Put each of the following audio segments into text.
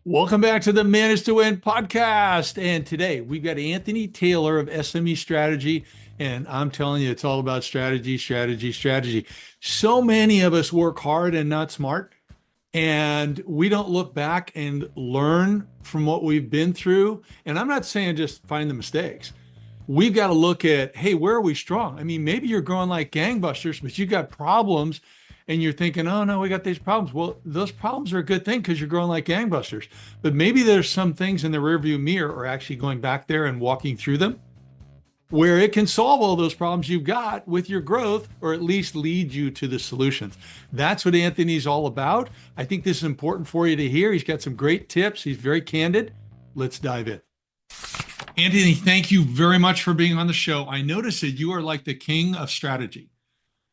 Welcome back to the Manage to Win podcast. And today we've got Anthony Taylor of SME Strategy. And I'm telling you, it's all about strategy, strategy, strategy. So many of us work hard and not smart. And we don't look back and learn from what we've been through. And I'm not saying just find the mistakes. We've got to look at, hey, where are we strong? I mean, maybe you're growing like gangbusters, but you got problems and you're thinking, oh no, we got these problems. Well, those problems are a good thing because you're growing like gangbusters. But maybe there's some things in the rearview mirror or actually going back there and walking through them where it can solve all those problems you've got with your growth, or at least lead you to the solutions. That's what Anthony's all about. I think this is important for you to hear. He's got some great tips. He's very candid. Let's dive in. Anthony, thank you very much for being on the show. I noticed that you are like the king of strategy.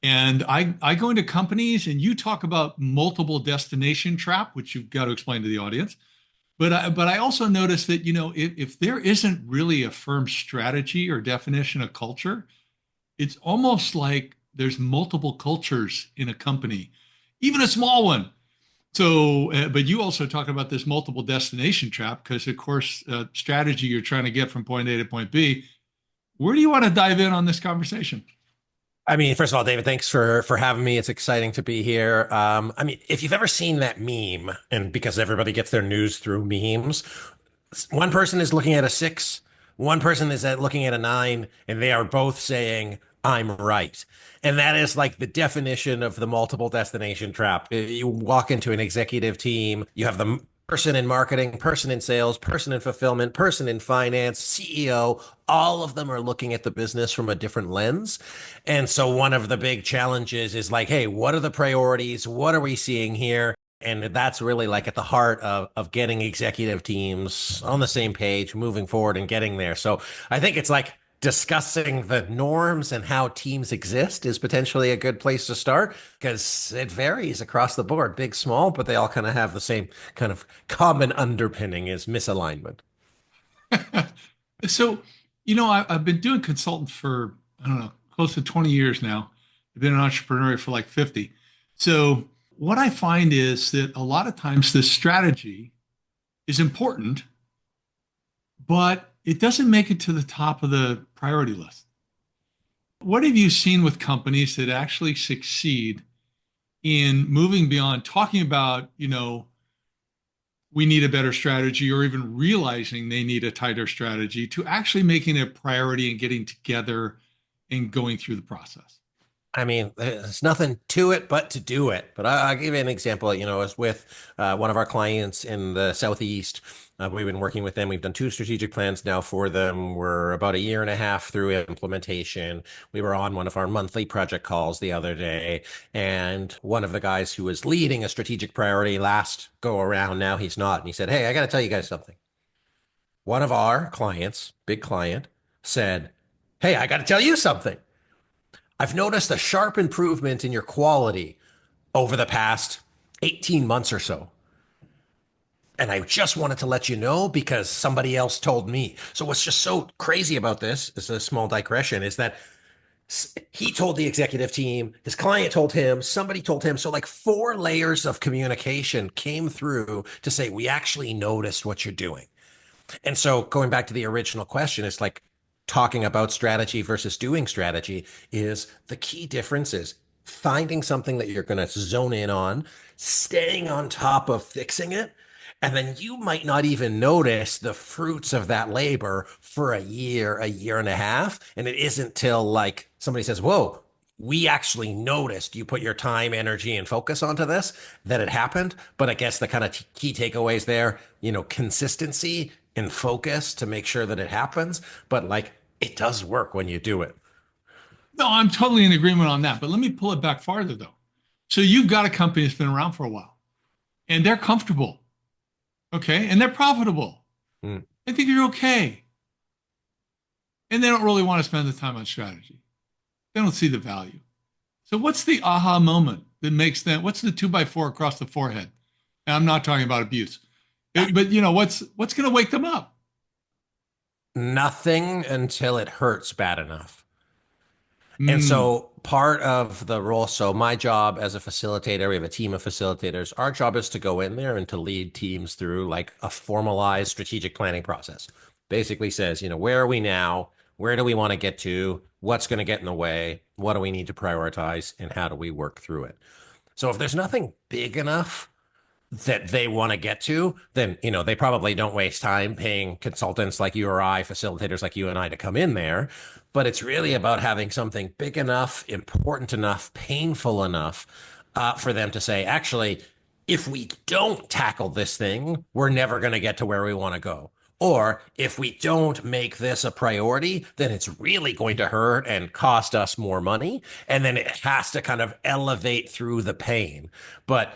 And I go into companies and you talk about multiple destination trap, which you've got to explain to the audience. But I also noticed that, if there isn't really a firm strategy or definition of culture, it's almost like there's multiple cultures in a company, even a small one. So, but you also talk about this multiple destination trap because, of course, strategy you're trying to get from point A to point B. Where do you want to dive in on this conversation? I mean, first of all, David, thanks for having me. It's exciting to be here. I mean, if you've ever seen that meme, and because everybody gets their news through memes, one person is looking at a six, one person is looking at a nine, and they are both saying, "I'm right." And that is like the definition of the multiple destination trap. You walk into an executive team, you have the person in marketing, person in sales, person in fulfillment, person in finance, CEO, all of them are looking at the business from a different lens. And so one of the big challenges is like, hey, what are the priorities? What are we seeing here? And that's really like at the heart of getting executive teams on the same page, moving forward and getting there. So I think it's like discussing the norms and how teams exist is potentially a good place to start because it varies across the board, big, small, but they all kind of have the same kind of common underpinning is misalignment. So, I've been doing consultant for, I don't know, close to 20 years now. I've been an entrepreneur for like 50. So, what I find is that a lot of times this strategy is important, but it doesn't make it to the top of the priority list. What have you seen with companies that actually succeed in moving beyond talking about, we need a better strategy, or even realizing they need a tighter strategy, to actually making it a priority and getting together and going through the process? I mean, there's nothing to it but to do it. But I'll give you an example. I was with one of our clients in the Southeast. We've been working with them. We've done two strategic plans now for them. We're about a year and a half through implementation. We were on one of our monthly project calls the other day, and one of the guys who was leading a strategic priority last go around, now he's not. And he said, "Hey, I got to tell you guys something. One of our clients, big client, said, 'Hey, I got to tell you something. I've noticed a sharp improvement in your quality over the past 18 months or so. And I just wanted to let you know because somebody else told me.'" So what's just so crazy about this is a small digression is that he told the executive team, his client told him, somebody told him. So like four layers of communication came through to say, we actually noticed what you're doing. And so going back to the original question, it's like talking about strategy versus doing strategy is the key difference is finding something that you're going to zone in on, staying on top of fixing it. And then you might not even notice the fruits of that labor for a year and a half. And it isn't till like somebody says, whoa, we actually noticed you put your time, energy, and focus onto this, that it happened. But I guess the kind of key takeaways there, consistency and focus to make sure that it happens. But like it does work when you do it. No, I'm totally in agreement on that. But let me pull it back farther, though. So, you've got a company that's been around for a while and they're comfortable, okay, and they're profitable. Mm. I think you're okay. And they don't really want to spend the time on strategy. They don't see the value. So, what's the aha moment that makes them? What's the 2x4 across the forehead? And I'm not talking about abuse, but what's going to wake them up? Nothing until it hurts bad enough. And Mm. so part of the role, so my job as a facilitator, we have a team of facilitators. Our job is to go in there and to lead teams through like a formalized strategic planning process. Basically says, where are we now? Where do we want to get to? What's going to get in the way? What do we need to prioritize? And how do we work through it? So if there's nothing big enough that they want to get to, then they probably don't waste time paying consultants like you or I, facilitators like you and I, to come in there. But it's really about having something big enough, important enough, painful enough for them to say, actually, if we don't tackle this thing, we're never going to get to where we want to go. Or if we don't make this a priority, then it's really going to hurt and cost us more money. And then it has to kind of elevate through the pain. But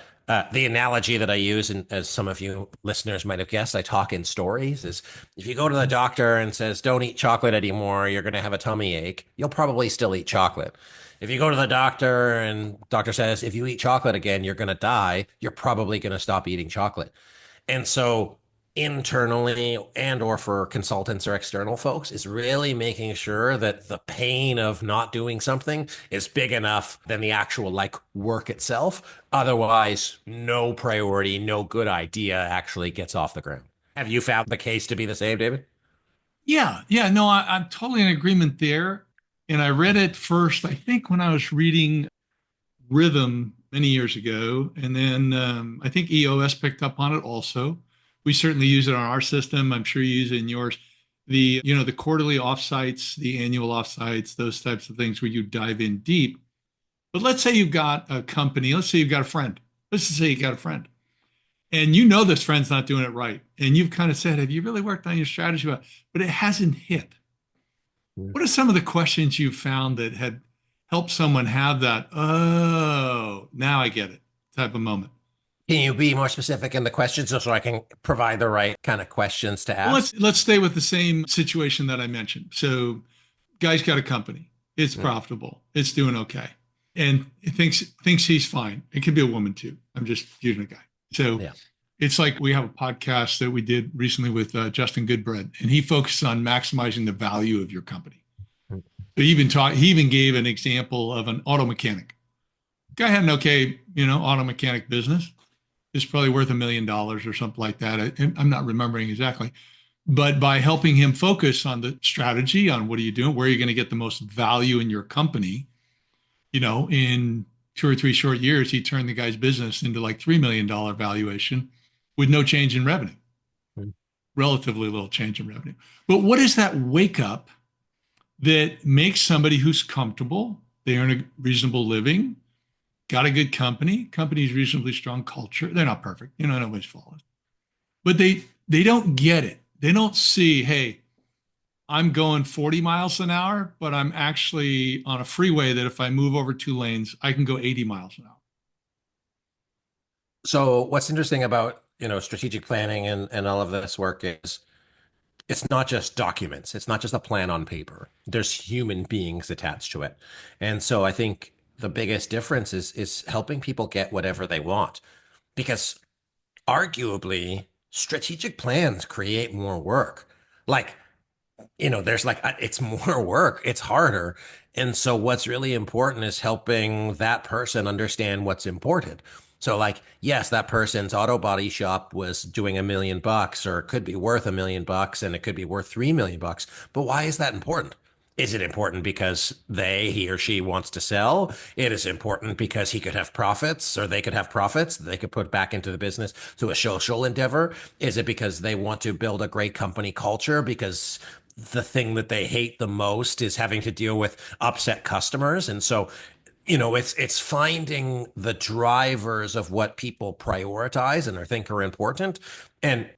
the analogy that I use, and as some of you listeners might have guessed, I talk in stories, is if you go to the doctor and says, don't eat chocolate anymore, you're going to have a tummy ache, you'll probably still eat chocolate. If you go to the doctor and doctor says, if you eat chocolate again, you're going to die, you're probably going to stop eating chocolate. And so internally and or for consultants or external folks is really making sure that the pain of not doing something is big enough than the actual like work itself. Otherwise, no priority, no good idea actually gets off the ground. Have you found the case to be the same, David? Yeah, yeah, no, I'm totally in agreement there. And I read it first, I think, when I was reading Rhythm many years ago, and then I think EOS picked up on it also. We certainly use it on our system. I'm sure you use it in yours. The quarterly offsites, the annual offsites, those types of things where you dive in deep. But let's say you've got a company. Let's say you've got a friend. Let's just say you got a friend, and you know this friend's not doing it right, and you've kind of said, "Have you really worked on your strategy?" But it hasn't hit. What are some of the questions you've found that had helped someone have that, oh, now I get it type of moment? Can you be more specific in the questions so I can provide the right kind of questions to Well, ask? let's stay with the same situation that I mentioned. So, guy's got a company. It's Mm, profitable. It's doing okay. And it thinks he's fine. It could be a woman too. I'm just using a guy. So, yeah. it's like we have a podcast that we did recently with Justin Goodbread, and he focuses on maximizing the value of your company. Mm, So he even gave an example of an auto mechanic. Guy had an okay, auto mechanic business. It's probably worth $1 million or something like that. I'm not remembering exactly, but by helping him focus on the strategy, on what are you doing, where are you going to get the most value in your company, in 2 or 3 short years, he turned the guy's business into like $3 million valuation with no change in revenue, mm. relatively little change in revenue. But what is that wake up that makes somebody who's comfortable, they earn a reasonable living, got a good company's reasonably strong culture. They're not perfect, nobody's flawless, but they don't get it. They don't see, hey, I'm going 40 miles an hour, but I'm actually on a freeway that if I move over 2 lanes, I can go 80 miles an hour. So what's interesting about, strategic planning and all of this work is it's not just documents. It's not just a plan on paper. There's human beings attached to it. And so I think the biggest difference is helping people get whatever they want. Because arguably, strategic plans create more work. Like there's like it's more work, it's harder. And so what's really important is helping that person understand what's important. So like, yes, that person's auto body shop was doing $1 million or it could be worth $1 million and it could be worth $3 million. But why is that important? Is it important because he or she wants to sell? It is important because he could have profits or they could have profits they could put back into the business to a social endeavor. Is it because they want to build a great company culture because the thing that they hate the most is having to deal with upset customers? And so, it's finding the drivers of what people prioritize and I think are important and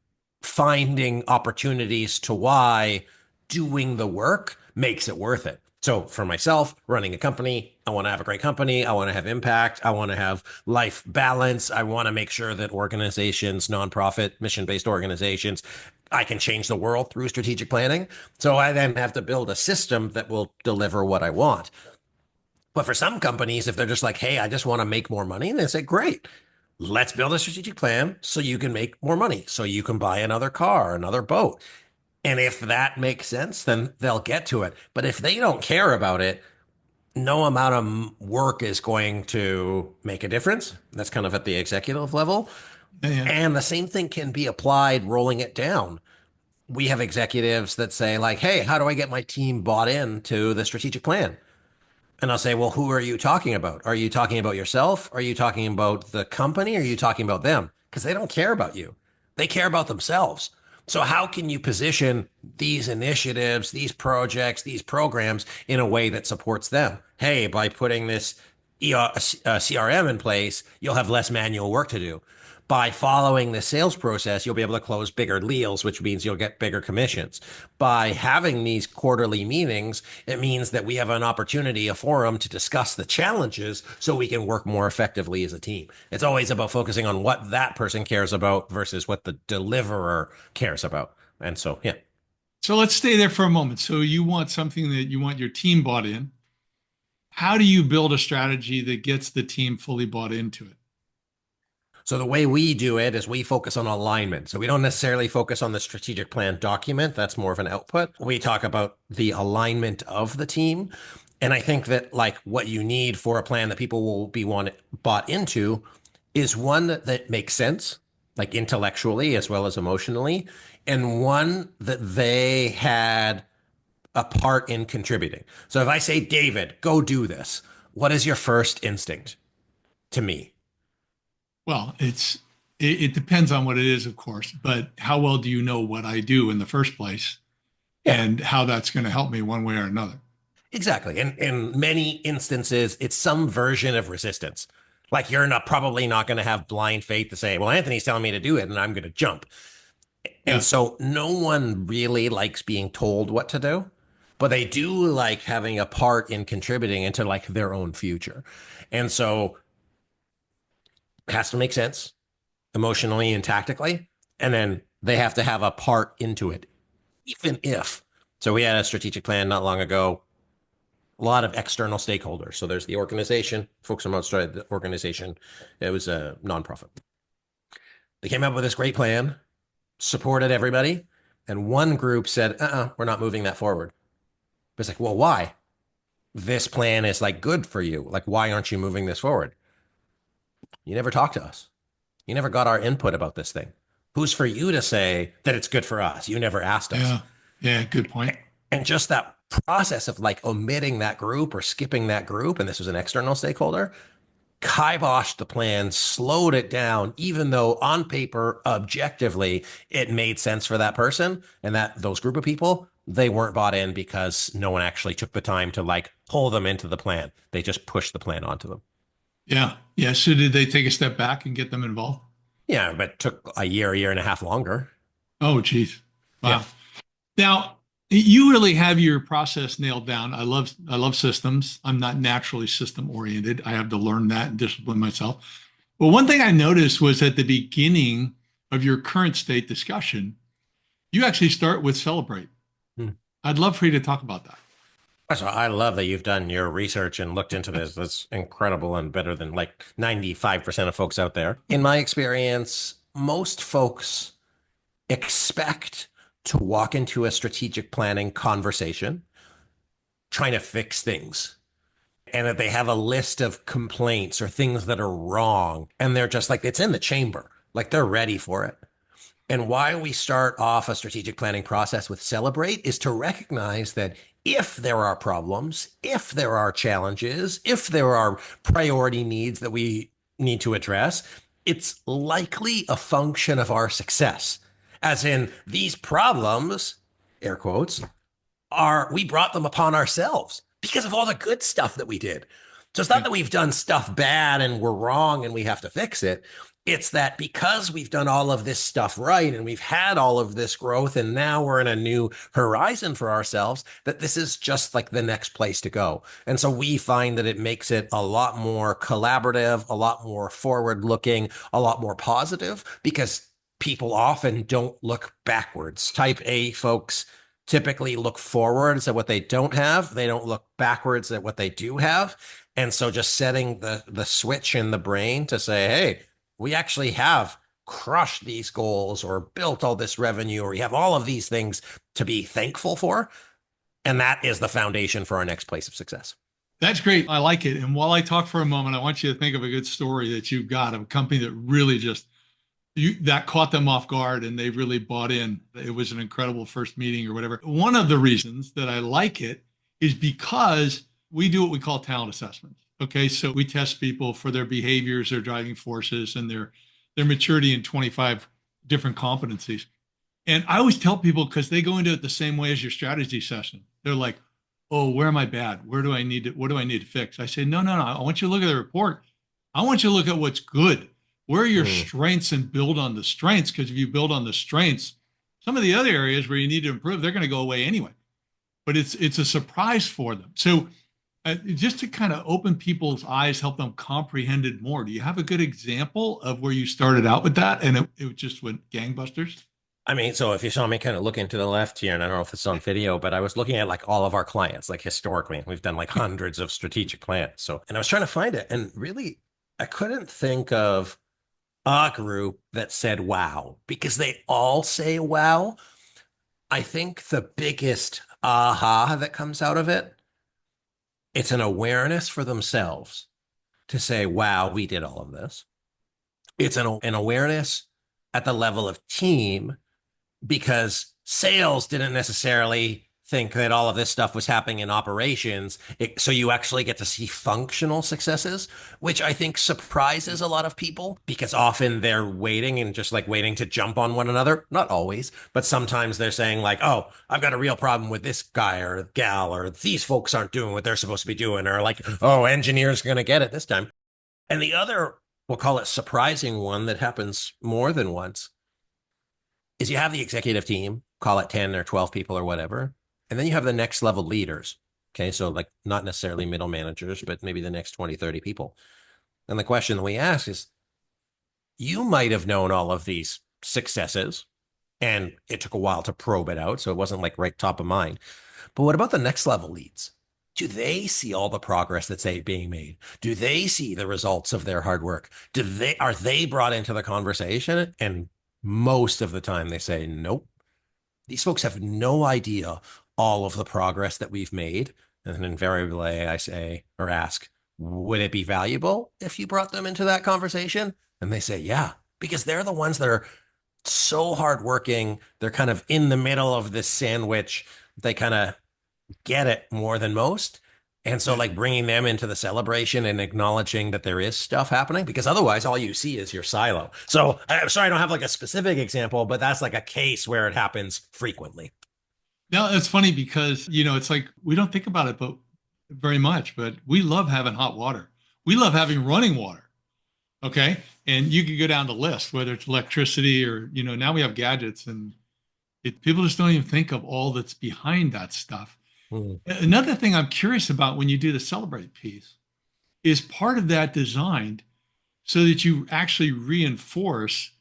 finding opportunities to why doing the work makes it worth it. So for myself, running a company, I want to have a great company. I want to have impact. I want to have life balance. I want to make sure that organizations, nonprofit, mission-based organizations, I can change the world through strategic planning. So I then have to build a system that will deliver what I want. But for some companies, if they're just like, hey, I just want to make more money, they say, great, let's build a strategic plan so you can make more money, so you can buy another car, another boat. And if that makes sense, then they'll get to it. But if they don't care about it, no amount of work is going to make a difference. That's kind of at the executive level. Yeah, yeah. And the same thing can be applied rolling it down. We have executives that say, like, hey, how do I get my team bought into the strategic plan? And I'll say, well, who are you talking about? Are you talking about yourself? Are you talking about the company? Are you talking about them? Because they don't care about you. They care about themselves. So how can you position these initiatives, these projects, these programs in a way that supports them? Hey, by putting this CRM in place, you'll have less manual work to do. By following the sales process, you'll be able to close bigger deals, which means you'll get bigger commissions. By having these quarterly meetings, it means that we have an opportunity, a forum to discuss the challenges so we can work more effectively as a team. It's always about focusing on what that person cares about versus what the deliverer cares about. And so, yeah. So let's stay there for a moment. So you want something that you want your team bought in. How do you build a strategy that gets the team fully bought into it? So the way we do it is we focus on alignment. So we don't necessarily focus on the strategic plan document. That's more of an output. We talk about the alignment of the team. And I think that like what you need for a plan that people will be bought into is one that makes sense, like intellectually as well as emotionally, and one that they had a part in contributing. So if I say, David, go do this, what is your first instinct to me? Well, it depends on what it is, of course, but how well do you know what I do in the first place Yeah. and how that's going to help me one way or another? Exactly. And in many instances, it's some version of resistance. Like you're not probably not going to have blind faith to say, well, Anthony's telling me to do it and I'm going to jump. And Yeah. so no one really likes being told what to do, but they do like having a part in contributing into like their own future. And so it has to make sense emotionally and tactically. And then they have to have a part into it, even if. So we had a strategic plan not long ago, a lot of external stakeholders. So there's the organization, folks from outside the organization. It was a nonprofit. They came up with this great plan, supported everybody, and one group said, we're not moving that forward. It's like, well, why? This plan is like good for you. Like, why aren't you moving this forward? You never talked to us. You never got our input about this thing. Who's for you to say that it's good for us? You never asked us. Yeah. Yeah. Good point. And just that process of like omitting that group or skipping that group, and this was an external stakeholder, kiboshed the plan, slowed it down, even though on paper, objectively, it made sense for that person and that those group of people, they weren't bought in because no one actually took the time to like pull them into the plan. They just pushed the plan onto them. Yeah. Yeah. So did they take a step back and get them involved? Yeah, but it took a year and a half longer. Oh, geez. Yeah. Wow. Now, you really have your process nailed down. I love systems. I'm not naturally system oriented. I have to learn that and discipline myself. But one thing I noticed was at the beginning of your current state discussion, you actually start with celebrate. Hmm. I'd love for you to talk about that. So I love that you've done your research and looked into this. That's incredible and better than like 95% of folks out there. In my experience, most folks expect to walk into a strategic planning conversation trying to fix things and that they have a list of complaints or things that are wrong. And they're just like, it's in the chamber, like they're ready for it. And why we start off a strategic planning process with celebrate is to recognize that if there are problems, if there are challenges, if there are priority needs that we need to address, it's likely a function of our success. As in, these problems, air quotes, are we brought them upon ourselves because of all the good stuff that we did. So it's not Yeah. that we've done stuff bad and we're wrong and we have to fix it. It's that because we've done all of this stuff right and we've had all of this growth and now we're in a new horizon for ourselves, that this is just like the next place to go. And so we find that it makes it a lot more collaborative, a lot more forward looking, a lot more positive because people often don't look backwards. Type A folks typically look forwards at what they don't have. They don't look backwards at what they do have. And so just setting the switch in the brain to say, hey, we actually have crushed these goals or built all this revenue, or you have all of these things to be thankful for. And that is the foundation for our next place of success. That's great. I like it. And while I talk for a moment, I want you to think of a good story that you've got of a company that really just that caught them off guard and they really bought in. It was an incredible first meeting or whatever. One of the reasons that I like it is because we do what we call talent assessments. Okay, so we test people for their behaviors, their driving forces, and their maturity in 25 different competencies. And I always tell people because they go into it the same way as your strategy session. They're like, "Oh, where am I bad? Where do I need to? What do I need to fix?" I say, "No, no, no. I want you to look at the report. I want you to look at what's good. Where are your Hmm. strengths and build on the strengths? Because if you build on the strengths, some of the other areas where you need to improve, they're going to go away anyway. But it's a surprise for them. So just to kind of open people's eyes, help them comprehend it more. Do you have a good example of where you started out with that and it just went gangbusters? I mean, so if you saw me kind of looking to the left here, and I don't know if it's on video, but I was looking at like all of our clients, like historically, we've done like hundreds of strategic plans. So, and I was trying to find it, and really, I couldn't think of a group that said wow because they all say wow. I think the biggest aha that comes out of it, it's an awareness for themselves to say, wow, we did all of this. It's an awareness at the level of team because sales didn't necessarily think that all of this stuff was happening in operations. So you actually get to see functional successes, which I think surprises a lot of people because often they're waiting and just like waiting to jump on one another. Not always, but sometimes they're saying like, oh, I've got a real problem with this guy or gal, or these folks aren't doing what they're supposed to be doing, or like, oh, engineers going to get it this time. And the other, we'll call it surprising one that happens more than once is you have the executive team, call it 10 or 12 people or whatever, and then you have the next level leaders. Okay, so like not necessarily middle managers, but maybe the next 20, 30 people. And the question that we ask is, you might have known all of these successes, and it took a while to probe it out. So it wasn't like right top of mind. But what about the next level leads? Do they see all the progress that's being made? Do they see the results of their hard work? Are they brought into the conversation? And most of the time they say, nope, these folks have no idea all of the progress that we've made. And then invariably I say or ask, would it be valuable if you brought them into that conversation? And they say, yeah, because they're the ones that are so hardworking. They're kind of in the middle of this sandwich. They kind of get it more than most. And so, Yeah. like bringing them into the celebration and acknowledging that there is stuff happening, because otherwise, all you see is your silo. So, I'm sorry, I don't have like a specific example, but that's like a case where it happens frequently. Now it's funny because, it's like we don't think about it, but very much, but we love having hot water. We love having running water. Okay. And you could go down the list, whether it's electricity or, now we have gadgets and people just don't even think of all that's behind that stuff. Mm. Another thing I'm curious about when you do the celebrate piece is part of that designed so that you actually reinforce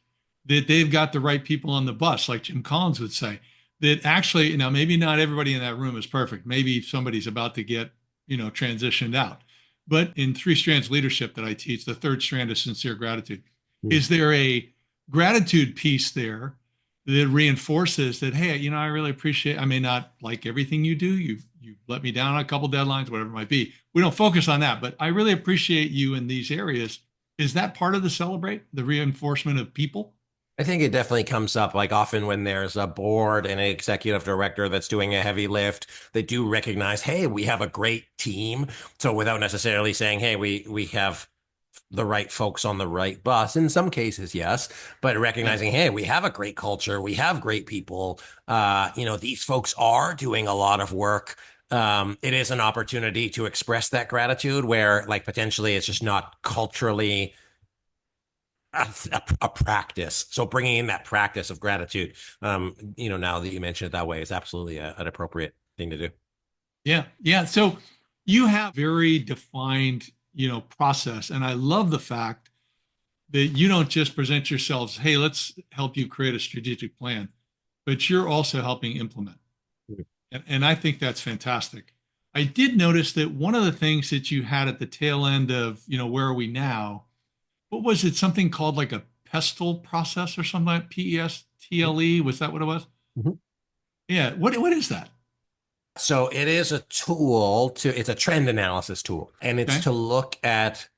that they've got the right people on the bus, like Jim Collins would say. That actually, now maybe not everybody in that room is perfect. Maybe somebody's about to get, transitioned out. But in three strands leadership that I teach, the third strand is sincere gratitude. Mm. Is there a gratitude piece there that reinforces that, hey, I really appreciate, I may not like everything you do. You let me down on a couple deadlines, whatever it might be. We don't focus on that, but I really appreciate you in these areas. Is that part of the celebrate, the reinforcement of people? I think it definitely comes up like often when there's a board and an executive director that's doing a heavy lift, they do recognize, hey, we have a great team. So without necessarily saying, hey, we have the right folks on the right bus. In some cases, yes, but Yeah. recognizing, hey, we have a great culture, we have great people. These folks are doing a lot of work. It is an opportunity to express that gratitude where, like, potentially it's just not culturally a practice. So bringing in that practice of gratitude, now that you mention it that way, is absolutely an appropriate thing to do. Yeah. Yeah. So you have very defined, process. And I love the fact that you don't just present yourselves, hey, let's help you create a strategic plan, but you're also helping implement. And I think that's fantastic. I did notice that one of the things that you had at the tail end of, where are we now? What was it? Something called like a pestle process or something like PESTLE? Was that what it was? Mhm. Yeah. What is that? So it is a tool it's a trend analysis tool, and it's Okay. to look at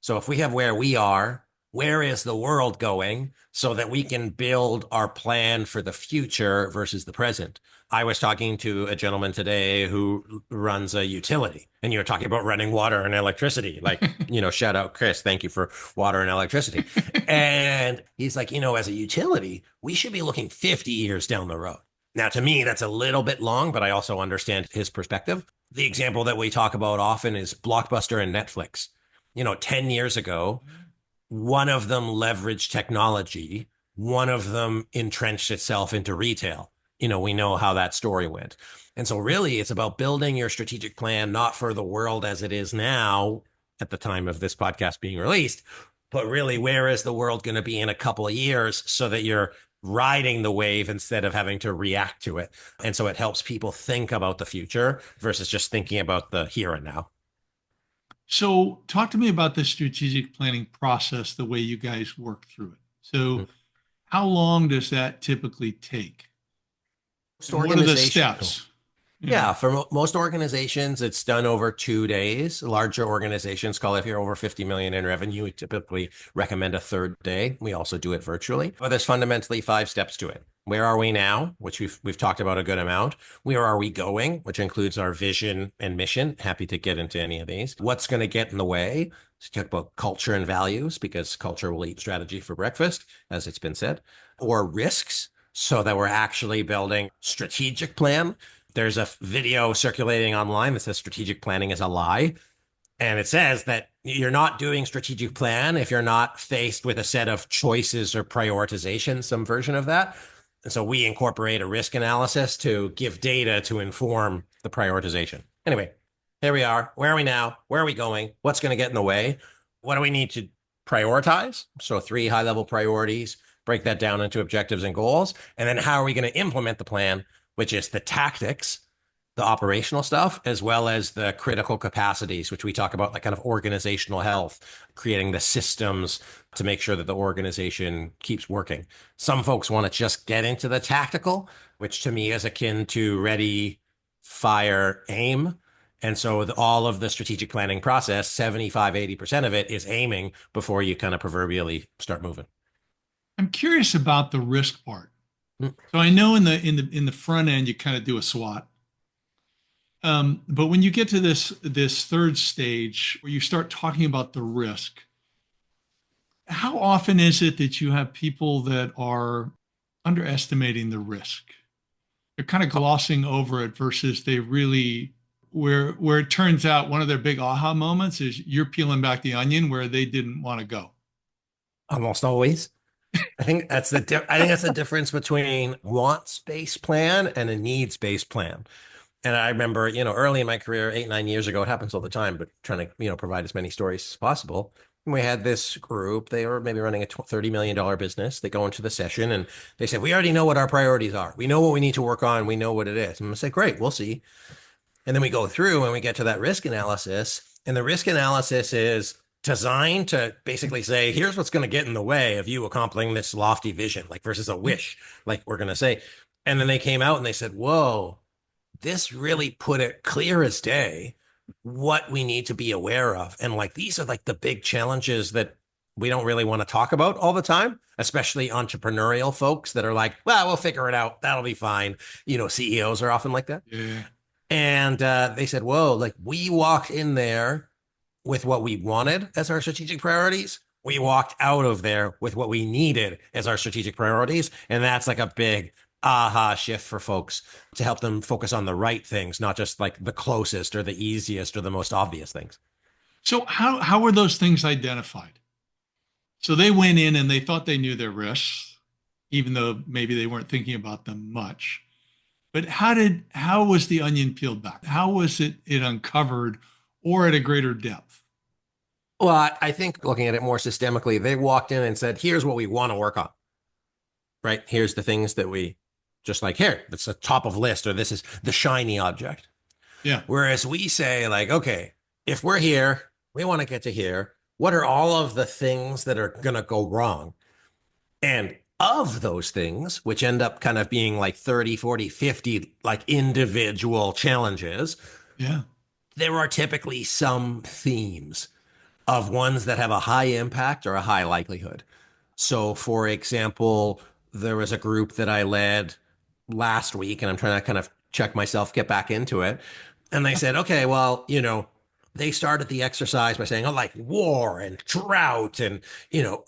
so if we have where we are, where is the world going so that we can build our plan for the future versus the present. I was talking to a gentleman today who runs a utility, and you were talking about running water and electricity. Like, shout out Chris, thank you for water and electricity. And he's like, as a utility, we should be looking 50 years down the road. Now, to me, that's a little bit long, but I also understand his perspective. The example that we talk about often is Blockbuster and Netflix. 10 years ago, one of them leveraged technology, one of them entrenched itself into retail. We know how that story went. And so, really, it's about building your strategic plan, not for the world as it is now at the time of this podcast being released, but really, where is the world going to be in a couple of years so that you're riding the wave instead of having to react to it. And so it helps people think about the future versus just thinking about the here and now. So, talk to me about the strategic planning process, the way you guys work through it. So, how long does that typically take? Most And what are the organization, steps? yeah, for most organizations, it's done over 2 days. Larger organizations call it, if you're over 50 million in revenue, we typically recommend a third day. We also do it virtually. But there's fundamentally 5 steps to it. Where are we now? Which we've talked about a good amount. Where are we going? Which includes our vision and mission. Happy to get into any of these. What's going to get in the way? So talk about culture and values, because culture will eat strategy for breakfast, as it's been said. Or risks, so that we're actually building strategic plan. There's a video circulating online that says strategic planning is a lie. And it says that you're not doing strategic plan if you're not faced with a set of choices or prioritization, some version of that. And so we incorporate a risk analysis to give data to inform the prioritization. Anyway, here we are. Where are we now? Where are we going? What's going to get in the way? What do we need to prioritize? So 3 high-level priorities, break that down into objectives and goals. And then how are we going to implement the plan, which is the tactics, the operational stuff, as well as the critical capacities, which we talk about, like kind of organizational health, creating the systems to make sure that the organization keeps working. Some folks want to just get into the tactical, which to me is akin to ready, fire, aim. And so all of the strategic planning process, 75, 80% of it is aiming before you kind of proverbially start moving. I'm curious about the risk part. Mm. So I know in the front end you kind of do a SWOT. But when you get to this third stage where you start talking about the risk, how often is it that you have people that are underestimating the risk? They're kind of glossing over it versus they really where it turns out one of their big aha moments is you're peeling back the onion where they didn't want to go. Almost always. I think that's the difference between wants-based plan and a needs-based plan. And I remember, early in my career, 8, 9 years ago, it happens all the time, but trying to, provide as many stories as possible. And we had this group, they were maybe running a $30 million business. They go into the session and they said, we already know what our priorities are. We know what we need to work on. We know what it is. And I'm going to say, great, we'll see. And then we go through and we get to that risk analysis. And the risk analysis is designed to basically say, here's what's going to get in the way of you accomplishing this lofty vision, like versus a wish, like we're going to say. And then they came out and they said, whoa, this really put it clear as day what we need to be aware of. And like, these are like the big challenges that we don't really want to talk about all the time, especially entrepreneurial folks that are like, well, we'll figure it out. That'll be fine. CEOs are often like that. Yeah. And they said, whoa, like we walked in there with what we wanted as our strategic priorities. We walked out of there with what we needed as our strategic priorities. And that's like a big aha shift for folks to help them focus on the right things, not just like the closest or the easiest or the most obvious things. So how were those things identified? So they went in and they thought they knew their risks, even though maybe they weren't thinking about them much. But how was the onion peeled back? How was it uncovered or at a greater depth? Well, I think looking at it more systemically, they walked in and said, here's what we want to work on, right? Here's the things that we just like, here, that's the top of list, or this is the shiny object. Yeah. Whereas we say like, okay, if we're here, we want to get to here. What are all of the things that are going to go wrong? And of those things, which end up kind of being like 30, 40, 50 like individual challenges, Yeah. there are typically some themes of ones that have a high impact or a high likelihood. So, for example, there was a group that I led last week, and I'm trying to kind of check myself, get back into it. And they said, okay, well, they started the exercise by saying, oh, like war and drought and,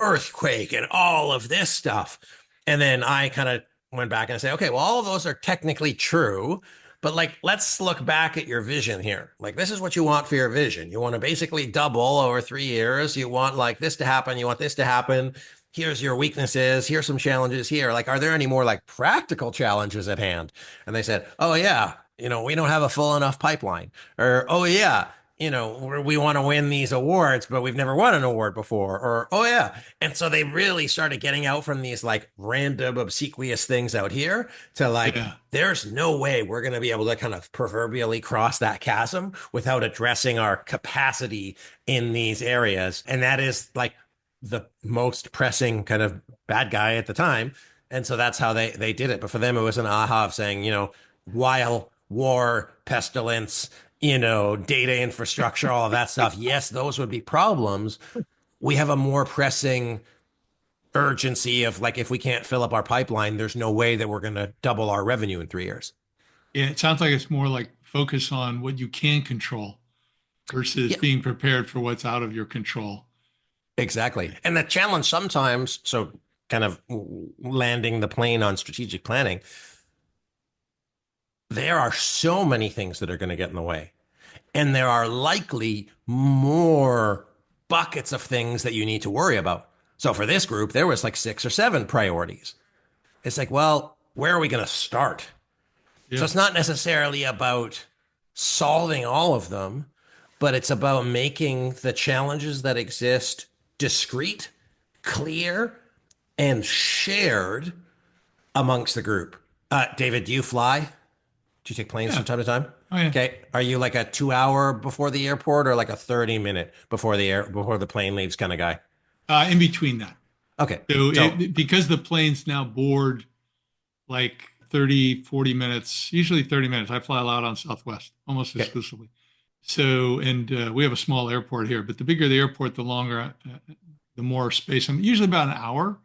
earthquake and all of this stuff. And then I kind of went back and I said, okay, well, all of those are technically true. But like, let's look back at your vision here. Like, this is what you want for your vision. You want to basically double over 3 years. You want like this to happen. You want this to happen. Here's your weaknesses. Here's some challenges here. Like, are there any more like practical challenges at hand? And they said, oh, yeah, we don't have a full enough pipeline. Or, oh, yeah, we want to win these awards, but we've never won an award before. Or, oh, yeah. And so they really started getting out from these like random obsequious things out here to like, Yeah. there's no way we're going to be able to kind of proverbially cross that chasm without addressing our capacity in these areas. And that is like the most pressing kind of bad guy at the time. And so that's how they did it. But for them, it was an aha of saying, while war, pestilence, data infrastructure, all of that stuff, yes, those would be problems. We have a more pressing urgency of like, if we can't fill up our pipeline, there's no way that we're going to double our revenue in 3 years. Yeah. It sounds like it's more like focus on what you can control versus Yeah, being prepared for what's out of your control. exactly. And the challenge sometimes, so kind of landing the plane on strategic planning, there are so many things that are going to get in the way. And there are likely more buckets of things that you need to worry about. So for this group, there was like 6 or 7 priorities. It's like, well, where are we going to start? So Yeah. it's not necessarily about solving all of them, but it's about making the challenges that exist discrete, clear, and shared amongst the group. David, do you fly? Do you take planes from Yeah. time to time? Oh, yeah. Okay. Are you like a 2 hour before the airport or like a 30 minute before the plane leaves kind of guy? In between that. Okay. So So because the plane's now board like 30, 40 minutes, usually 30 minutes. I fly a lot on Southwest almost okay, exclusively. So, and we have a small airport here, but the bigger the airport, the longer, the more space. I'm usually about an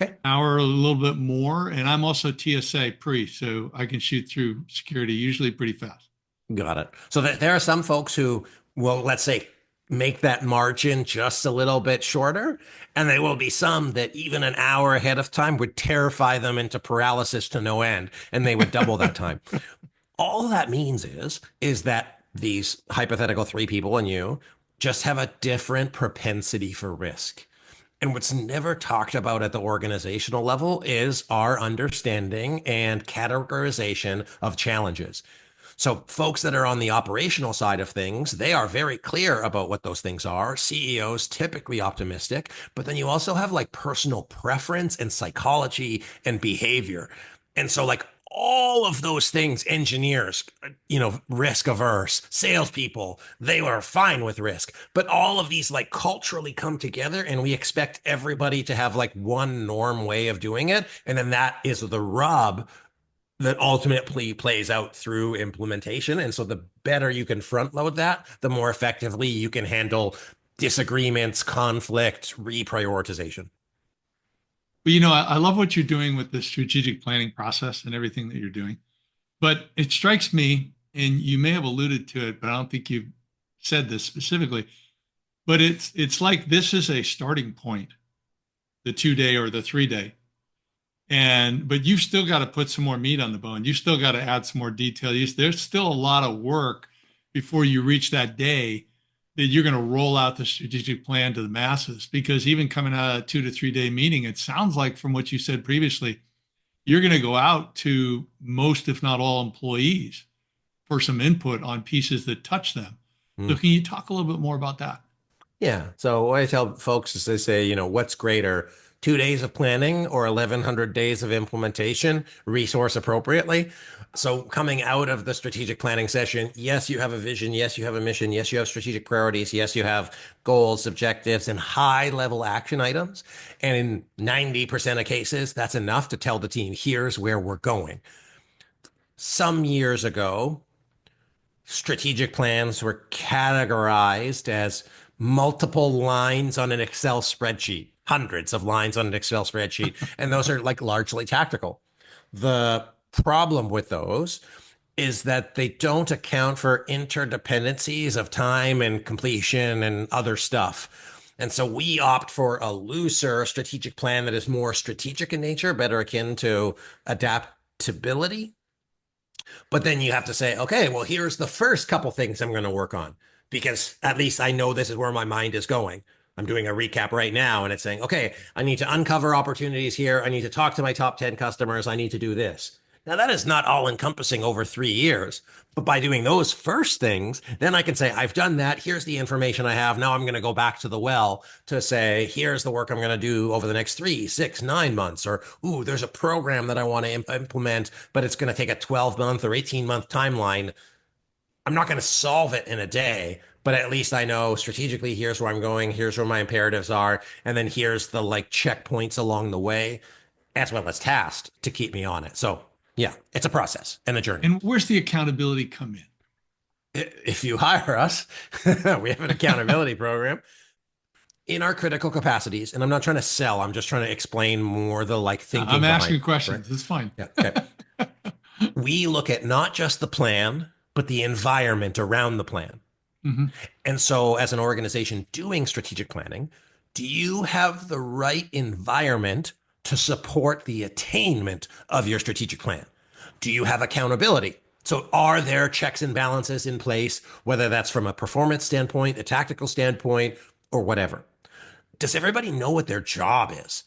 okay, hour, a little bit more. And I'm also TSA pre, so I can shoot through security usually pretty fast. got it. So there are some folks who will, let's say, make that margin just a little bit shorter, and there will be some that even an hour ahead of time would terrify them into paralysis to no end, and they would double that time. All that means is that these hypothetical 3 people and you just have a different propensity for risk. And what's never talked about at the organizational level is our understanding and categorization of challenges. So, folks that are on the operational side of things, they are very clear about what those things are. CEOs typically optimistic, but then you also have like personal preference and psychology and behavior. And so, like, all of those things, engineers, risk averse, salespeople, they were fine with risk. But all of these like culturally come together and we expect everybody to have like one norm way of doing it. And then that is the rub that ultimately plays out through implementation. And so the better you can front load that, the more effectively you can handle disagreements, conflict, reprioritization. But I love what you're doing with the strategic planning process and everything that you're doing. But it strikes me, and you may have alluded to it, but I don't think you've said this specifically. But it's like this is a starting point, the 2 day or the 3 day. And but you've still got to put some more meat on the bone. You still got to add some more detail. There's still a lot of work before you reach that day that you're going to roll out the strategic plan to the masses. Because even coming out of a 2 to 3 day meeting, it sounds like from what you said previously, you're going to go out to most, if not all, employees for some input on pieces that touch them. So Mm. can you talk a little bit more about that? Yeah. So what I tell folks is they say, what's greater, 2 days of planning or 1,100 days of implementation, resource appropriately? So coming out of the strategic planning session, yes, you have a vision. Yes, you have a mission. Yes, you have strategic priorities. Yes, you have goals, objectives, and high level action items. And in 90% of cases, that's enough to tell the team, here's where we're going. Some years ago, strategic plans were categorized as multiple lines on an Excel spreadsheet, hundreds of lines on an Excel spreadsheet. And those are like largely tactical. The problem with those is that they don't account for interdependencies of time and completion and other stuff. And so we opt for a looser strategic plan that is more strategic in nature, better akin to adaptability. But then you have to say, okay, well, here's the first couple things I'm going to work on because at least I know this is where my mind is going. I'm doing a recap right now and it's saying, okay, I need to uncover opportunities here. I need to talk to my top 10 customers. I need to do this. Now, that is not all encompassing over 3 years, but by doing those first things, then I can say, I've done that. Here's the information I have. Now I'm going to go back to the well to say, here's the work I'm going to do over the next 3, 6, 9 months. Or, ooh, there's a program that I want to implement, but it's going to take a 12-month or 18-month timeline. I'm not going to solve it in a day, but at least I know strategically, here's where I'm going. Here's where my imperatives are. And then here's the like checkpoints along the way, as well as tasks to keep me on it. So yeah, it's a process and a journey. And where's the accountability come If you hire us, we have an accountability program in our critical capacities. And I'm not trying to sell, I'm just trying to explain more the like in? thinking I'm behind asking it, questions. right? It's fine. Yeah. Okay. We look at not just the plan, but the environment around the plan. Mm-hmm. And so, as an organization doing strategic planning, do you have the right environment to support the attainment of your strategic plan? Do you have accountability? So, are there checks and balances in place, whether that's from a performance standpoint, a tactical standpoint, or whatever? Does everybody know what their job is?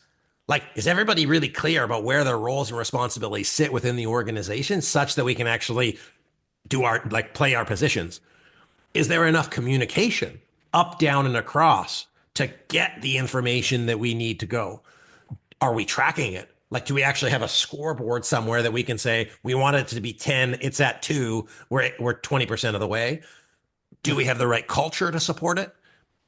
Like, is everybody really clear about where their roles and responsibilities sit within the organization such that we can actually do our, like, play our positions? Is there enough communication up, down, and across to get the information that we need to go? Are we tracking it? Like, do we actually have a scoreboard somewhere that we can say, we want it to be 10, it's at 2, we're 20% of the way? Do we have the right culture to support it?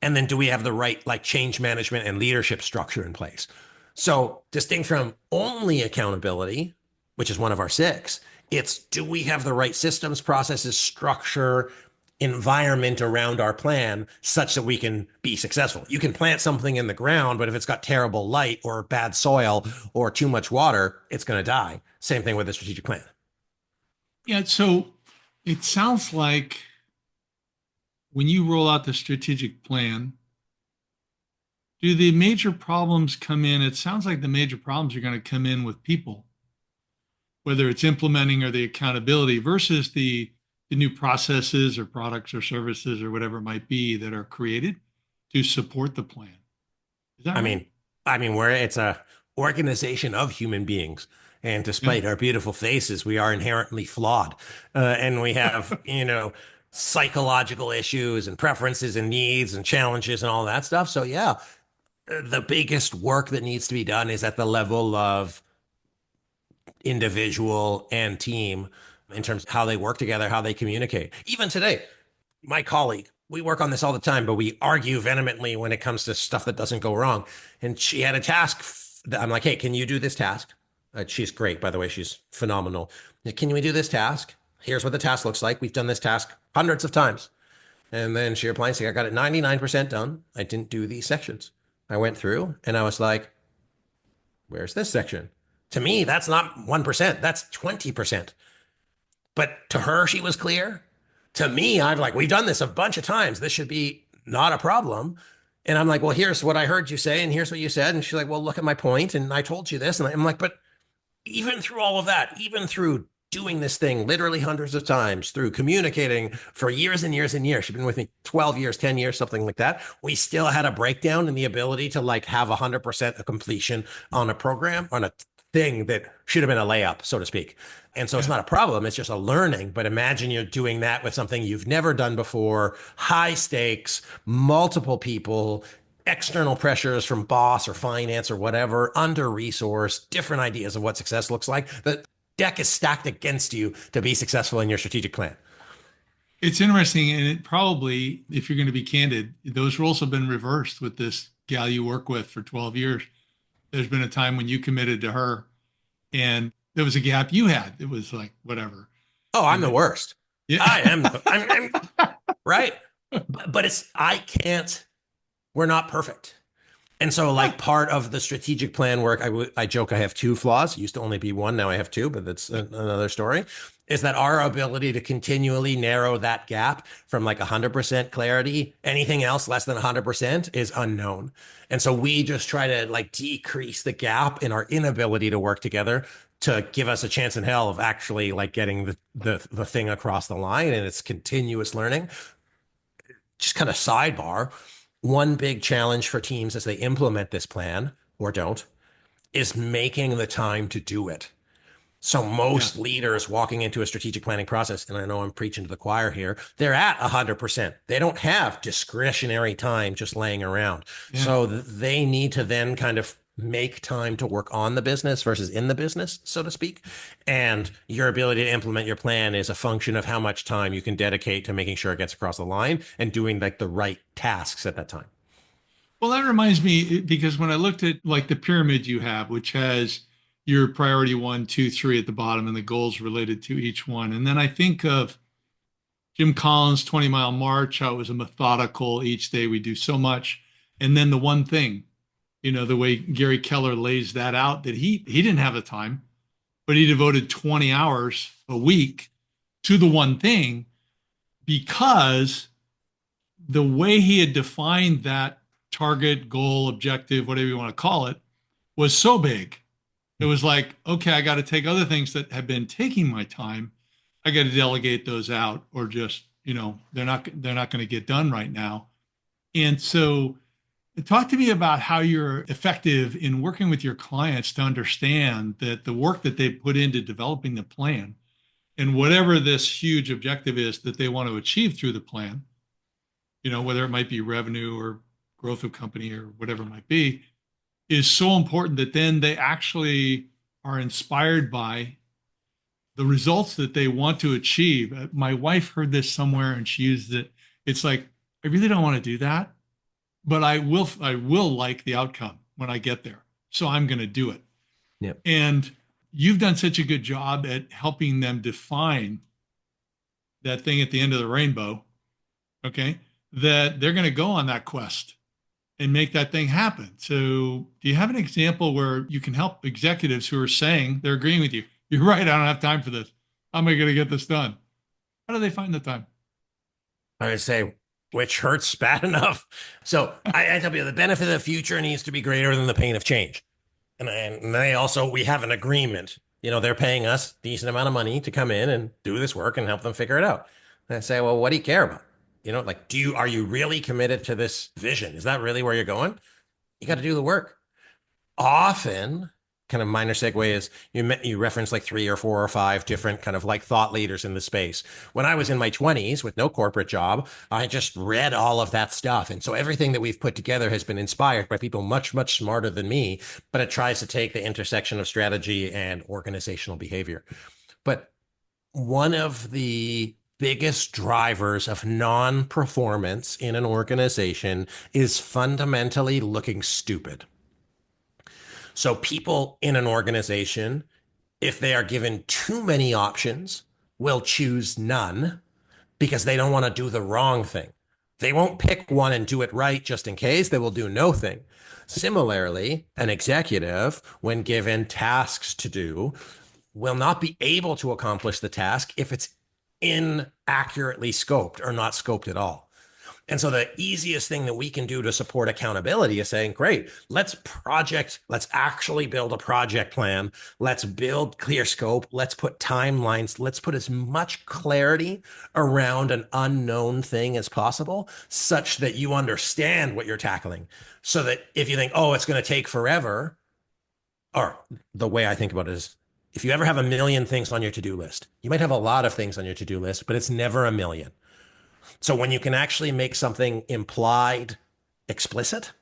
And then do we have the right like change management and leadership structure in place? So distinct from only accountability, which is one of our 6, it's do we have the right systems, processes, structure, environment around our plan such that we can be successful. You can plant something in the ground, but if it's got terrible light or bad soil or too much water, it's going to die. Same thing with the strategic plan. Yeah. So it sounds like when you roll out the strategic plan, do the major problems come in? It sounds like the major problems are going to come in with people, whether it's implementing or the accountability versus the new processes or products or services or whatever it might be that are created to support the plan. Is that I right? mean, it's a organization of human beings, and Yeah. despite our beautiful faces, we are inherently flawed, and we have psychological issues and preferences and needs and challenges and all that stuff. So yeah, the biggest work that needs to be done is at the level of individual and team in terms of how they work together, how they communicate. Even today, my colleague, we work on this all the time, but we argue vehemently when it comes to stuff that doesn't go wrong. And she had a task. I'm like, hey, can you do this task? She's great, by the way. She's phenomenal. Can we do this task? Here's what the task looks like. We've done this task hundreds of times. And then she replied, saying, I got it 99% done. I didn't do these sections. I went through and I was like, where's this section? To me, that's not 1%. That's 20%. But to her, she was clear. To me, I'm like, we've done this a bunch of times. This should be not a problem. And I'm like, well, here's what I heard you say, and here's what you said. And she's like, well, look at my point, and I told you this. And I'm like, but even through all of that, even through doing this thing literally hundreds of times, through communicating for years and years and years, she's been with me 12 years, 10 years, something like that. We still had a breakdown in the ability to like have 100% of completion on a program, on a thing that should have been a layup, so to speak. And so it's Yeah. not a problem. It's just a learning. But imagine you're doing that with something you've never done before, high stakes, multiple people, external pressures from boss or finance or whatever, under resourced, different ideas of what success looks like. That deck is stacked against you to be successful in your strategic plan. It's interesting, and it probably, if you're going to be candid, those roles have been reversed with this gal you work with for 12 years. There's been a time when you committed to her, and there was a gap you had. It was like whatever, Oh, I'm and the then, worst. yeah, I am. I'm right. But I can't, we're not perfect. And so, like, part of the strategic plan work, I joke I have two flaws. It used to only be one. Now I have two, but that's another story. Is that our ability to continually narrow that gap from like 100% clarity, anything else less than 100% is unknown. And so we just try to like decrease the gap in our inability to work together to give us a chance in hell of actually like getting the thing across the line. And it's continuous learning. Just kind of sidebar, one big challenge for teams as they implement this plan or don't is making the time to do it. So yeah, most leaders walking into a strategic planning process, and I know I'm preaching to the choir here, they're at 100%. They don't have discretionary time just laying around. yeah. So they need to then kind of make time to work on the business versus in the business, so to speak. And your ability to implement your plan is a function of how much time you can dedicate to making sure it gets across the line and doing like the right tasks at that time. Well, that reminds me because when I looked at like the pyramid you have, which has your priority one, two, three at the bottom, and the goals related to each one, and then I think of Jim Collins' 20-mile march, how it was a methodical each day we do so much, and then the one thing, the way Gary Keller lays that out, that he didn't have the time, but he devoted 20 hours a week to the one thing because the way he had defined that target, goal, objective, whatever you want to call it, was so big. It was like, okay, I got to take other things that have been taking my time. I got to delegate those out, or just, they're not going to get done right now. And so, talk to me about how you're effective in working with your clients to understand that the work that they put into developing the plan and whatever this huge objective is that they want to achieve through the plan, whether it might be revenue or growth of company or whatever it might be, is so important that then they actually are inspired by the results that they want to achieve. My wife heard this somewhere and she used it. It's like, I really don't want to do that, but I will like the outcome when I get there. So I'm going to do it. Yep. And you've done such a good job at helping them define that thing at the end of the rainbow, okay, that they're going to go on that quest and make that thing happen. So, do you have an example where you can help executives who are saying they're agreeing with you? You're right. I don't have time for this. How am I going to get this done? How do they find the time? I would say, which hurts bad enough. So I tell people the benefit of the future needs to be greater than the pain of change. And they also, we have an agreement. They're paying us a decent amount of money to come in and do this work and help them figure it out. And I say, well, what do you care about? Like, are you really committed to this vision? Is that really where you're going? You got to do the work. Often, kind of minor segue is you reference like 3 or 4 or 5 different kind of like thought leaders in the space. When I was in my 20s with no corporate job, I just read all of that stuff. And so everything that we've put together has been inspired by people much, much smarter than me, but it tries to take the intersection of strategy and organizational behavior. But one of the biggest drivers of non-performance in an organization is fundamentally looking stupid. So people in an organization, if they are given too many options, will choose none because they don't want to do the wrong thing. They won't pick one and do it right just in case. They will do no thing. Similarly, an executive, when given tasks to do, will not be able to accomplish the task if it's inaccurately scoped or not scoped at all. And so the easiest thing that we can do to support accountability is saying, great, let's actually build a project plan. Let's build clear scope. Let's put timelines. Let's put as much clarity around an unknown thing as possible, such that you understand what you're tackling. So that if you think, oh, it's going to take forever, or the way I think about it is, if you ever have a million things on your to-do list, you might have a lot of things on your to-do list, but it's never a million. So when you can actually make something implied explicit,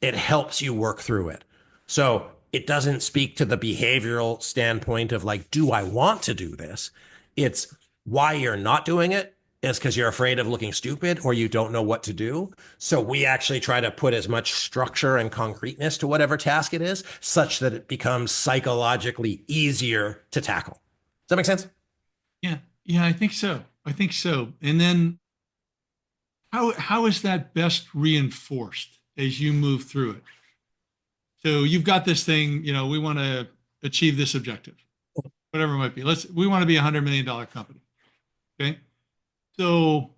it helps you work through it. So it doesn't speak to the behavioral standpoint of like, do I want to do this? It's why you're not doing it is because you're afraid of looking stupid or you don't know what to do. So we actually try to put as much structure and concreteness to whatever task it is, such that it becomes psychologically easier to tackle. Does that make sense? Yeah. Yeah, I think so. I think so. And then how is that best reinforced as you move through it? So you've got this thing, we want to achieve this objective, whatever it might be. We want to be $100 million company. Okay. So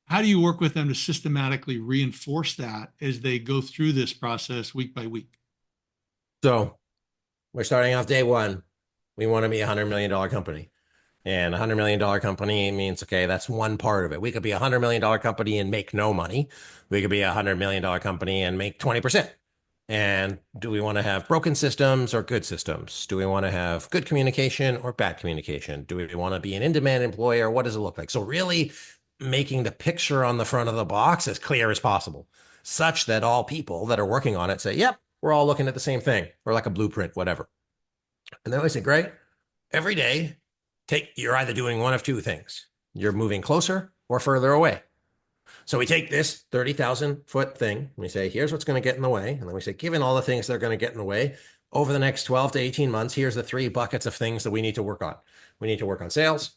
how do you work with them to systematically reinforce that as they go through this process week by week? So we're starting off day one. We want to be $100 million company. And $100 million company means, okay, that's one part of it. We could be $100 million company and make no money. We could be $100 million company and make 20%. And do we want to have broken systems or good systems? Do we want to have good communication or bad communication? Do we want to be an in-demand employer? What does it look like? So really making the picture on the front of the box as clear as possible, such that all people that are working on it say, yep, we're all looking at the same thing, or like a blueprint, whatever. And then we say, great, every day, you're either doing one of two things. You're moving closer or further away. So we take this 30,000-foot thing, and we say, here's what's going to get in the way. And then we say, given all the things that are going to get in the way, over the next 12 to 18 months, here's the 3 buckets of things that we need to work on. We need to work on sales.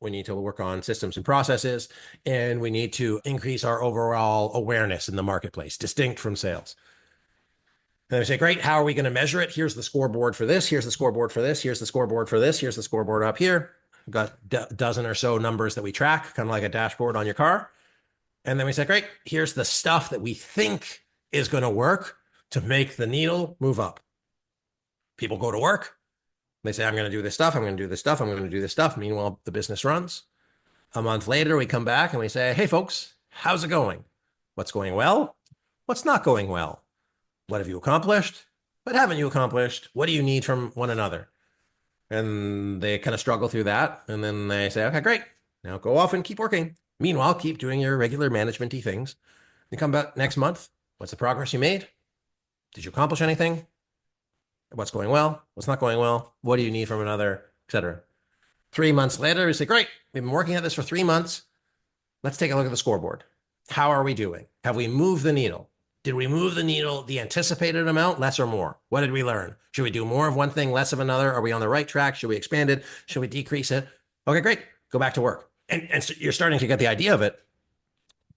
We need to work on systems and processes. And we need to increase our overall awareness in the marketplace, distinct from sales. And we say, great, how are we going to measure it? Here's the scoreboard for this. Here's the scoreboard for this. Here's the scoreboard for this. Here's the scoreboard up here. We've got a dozen or so numbers that we track, kind of like a dashboard on your car. And then we say, great, here's the stuff that we think is going to work to make the needle move up. People go to work. They say, I'm going to do this stuff. I'm going to do this stuff. I'm going to do this stuff. Meanwhile, the business runs. A month later, we come back and we say, hey, folks, how's it going? What's going well? What's not going well? What have you accomplished? What haven't you accomplished? What do you need from one another? And they kind of struggle through that. And then they say, okay, great. Now go off and keep working. Meanwhile, keep doing your regular management-y things. You come back next month. What's the progress you made? Did you accomplish anything? What's going well? What's not going well? What do you need from another, etc. 3 months later, we say, great, we've been working at this for 3 months. Let's take a look at the scoreboard. How are we doing? Have we moved the needle? Did we move the needle the anticipated amount, less or more? What did we learn? Should we do more of one thing, less of another? Are we on the right track? Should we expand it? Should we decrease it? Okay, great. Go back to work. And so you're starting to get the idea of it.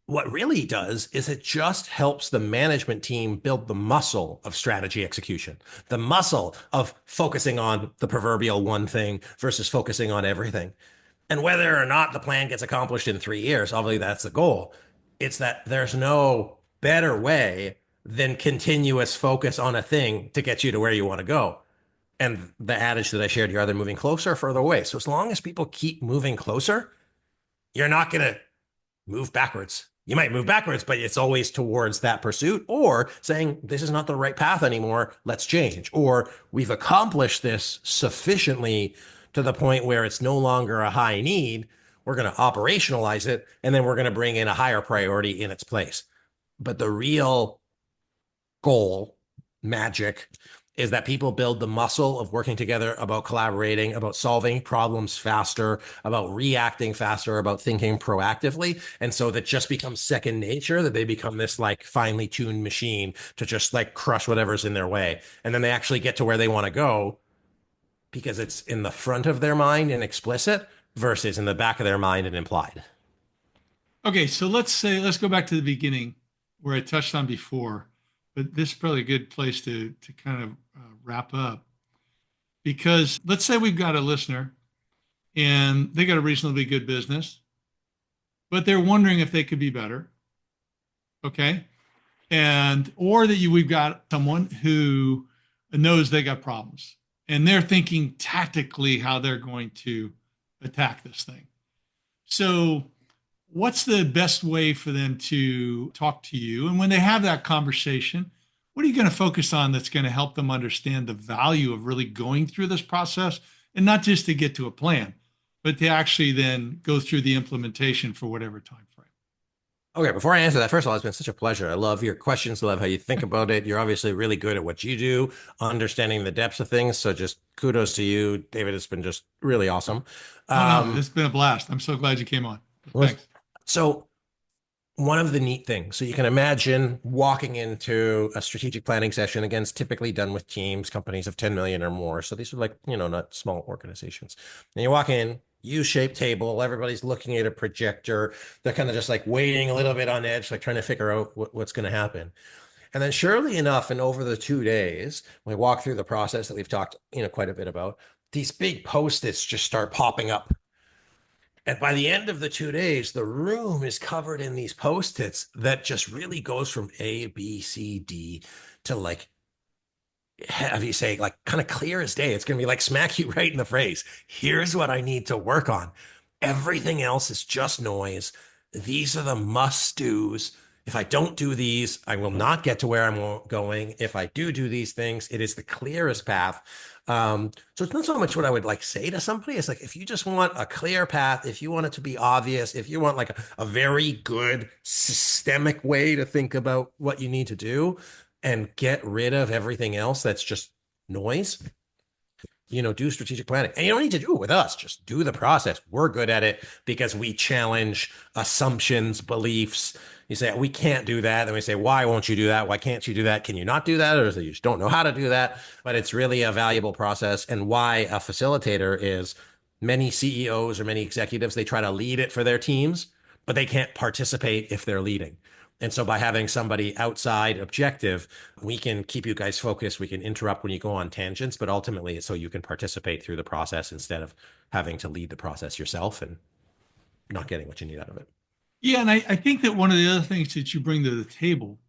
What really does is it just helps the management team build the muscle of strategy execution, the muscle of focusing on the proverbial one thing versus focusing on everything. And whether or not the plan gets accomplished in 3 years, obviously that's the goal. It's that there's no better way than continuous focus on a thing to get you to where you want to go. And the adage that I shared, you're either moving closer or further away. So as long as people keep moving closer, you're not going to move backwards. You might move backwards, but it's always towards that pursuit, or saying, this is not the right path anymore. Let's change. Or we've accomplished this sufficiently to the point where it's no longer a high need. We're going to operationalize it, and then we're going to bring in a higher priority in its place. But the real goal, magic, is that people build the muscle of working together, about collaborating, about solving problems faster, about reacting faster, about thinking proactively. And so that just becomes second nature, that they become this like finely tuned machine to just like crush whatever's in their way. And then they actually get to where they want to go because it's in the front of their mind and explicit versus in the back of their mind and implied. Okay, so let's go back to the beginning where I touched on before, but this is probably a good place to kind of wrap up. Because let's say we've got a listener and they got a reasonably good business, but they're wondering if they could be better. Okay. And, or that we've got someone who knows they got problems and they're thinking tactically how they're going to attack this thing. So, what's the best way for them to talk to you? And when they have that conversation, what are you going to focus on that's going to help them understand the value of really going through this process, and not just to get to a plan, but to actually then go through the implementation for whatever time frame? Okay, before I answer that, first of all, it's been such a pleasure. I love your questions. I love how you think about it. You're obviously really good at what you do, understanding the depths of things. So just kudos to you, David. It's been just really awesome. Oh, no, Um, it's been a blast. I'm so glad you came on. was Thanks. so one of the neat things. So you can imagine walking into a strategic planning session. Again, it's typically done with teams, companies of 10 million or more. So these are like, not small organizations. And you walk in, U-shaped table, everybody's looking at a projector. They're kind of just like waiting a little bit on edge, like trying to figure out what's going to happen. And then surely enough, and over the 2 days, we walk through the process that we've talked, quite a bit about, these big post-its just start popping up. And by the end of the 2 days, the room is covered in these post-its that just really goes from A, B, C, D to like, have you say, like kind of clear as day. It's going to be like smack you right in the face. Here's what I need to work on. Everything else is just noise. These are the must do's. If I don't do these, I will not get to where I'm going. If I do these things, it is the clearest path. So it's not so much what I would like say to somebody. It's like if you just want a clear path, if you want it to be obvious, if you want like a very good systemic way to think about what you need to do and get rid of everything else that's just noise, do strategic planning. And you don't need to do it with us. Just do the process. We're good at it because we challenge assumptions, beliefs. You say, we can't do that. Then we say, why won't you do that? Why can't you do that? Can you not do that? Or is it you just don't know how to do that? But it's really a valuable process. And why a facilitator is many CEOs or many executives, they try to lead it for their teams, but they can't participate if they're leading. And so by having somebody outside objective, we can keep you guys focused. We can interrupt when you go on tangents, but ultimately it's so you can participate through the process instead of having to lead the process yourself and not getting what you need out of it. Yeah, and I think that one of the other things that you bring to the table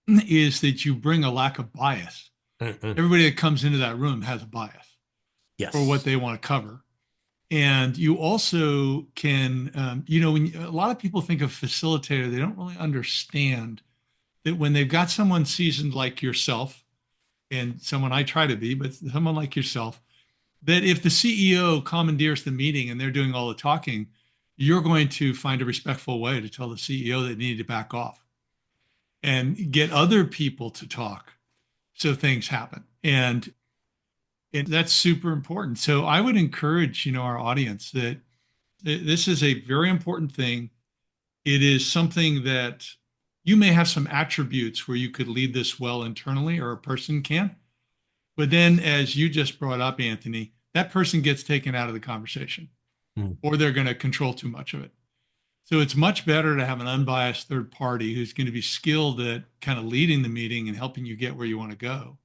is that you bring a lack of bias. Mm-mm. Everybody that comes into that room has a bias for what Yes. they want to cover. And you also can, a lot of people think of facilitator, they don't really understand that when they've got someone seasoned like yourself and someone I try to be, but someone like yourself, that if the CEO commandeers the meeting and they're doing all the talking, you're going to find a respectful way to tell the CEO that they need to back off and get other people to talk so things happen. And that's super important. So I would encourage, our audience that this is a very important thing. It is something that you may have some attributes where you could lead this well internally or a person can. But then, as you just brought up, Anthony, that person gets taken out of the conversation Mm. or they're going to control too much of it. So it's much better to have an unbiased third party who's going to be skilled at kind of leading the meeting and helping you get where you want to go.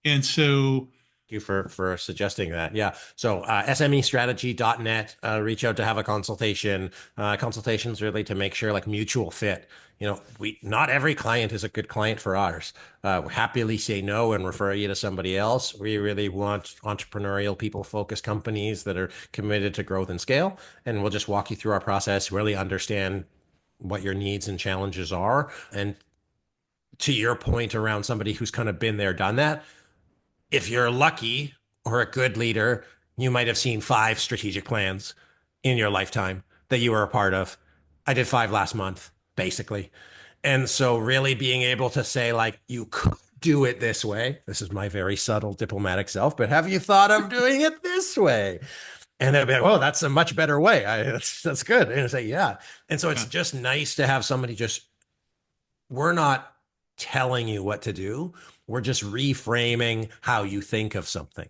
And so, You for suggesting that. Yeah. So SMEstrategy.net, reach out to have a consultation. Consultations really to make sure like mutual fit. We not every client is a good client for ours. We happily say no and refer you to somebody else. We really want entrepreneurial, people-focused companies that are committed to growth and scale. And we'll just walk you through our process, really understand what your needs and challenges are. And to your point around somebody who's kind of been there, done that, if you're lucky or a good leader, you might have seen 5 strategic plans in your lifetime that you were a part of. I did 5 last month, basically. And so, really being able to say, like, you could do it this way. This is my very subtle diplomatic self, but have you thought of doing it this way? And they'll be like, oh, that's a much better way. That's good. And I say, yeah. And so, it's yeah. just nice to have somebody we're not telling you what to do. We're just reframing how you think of something.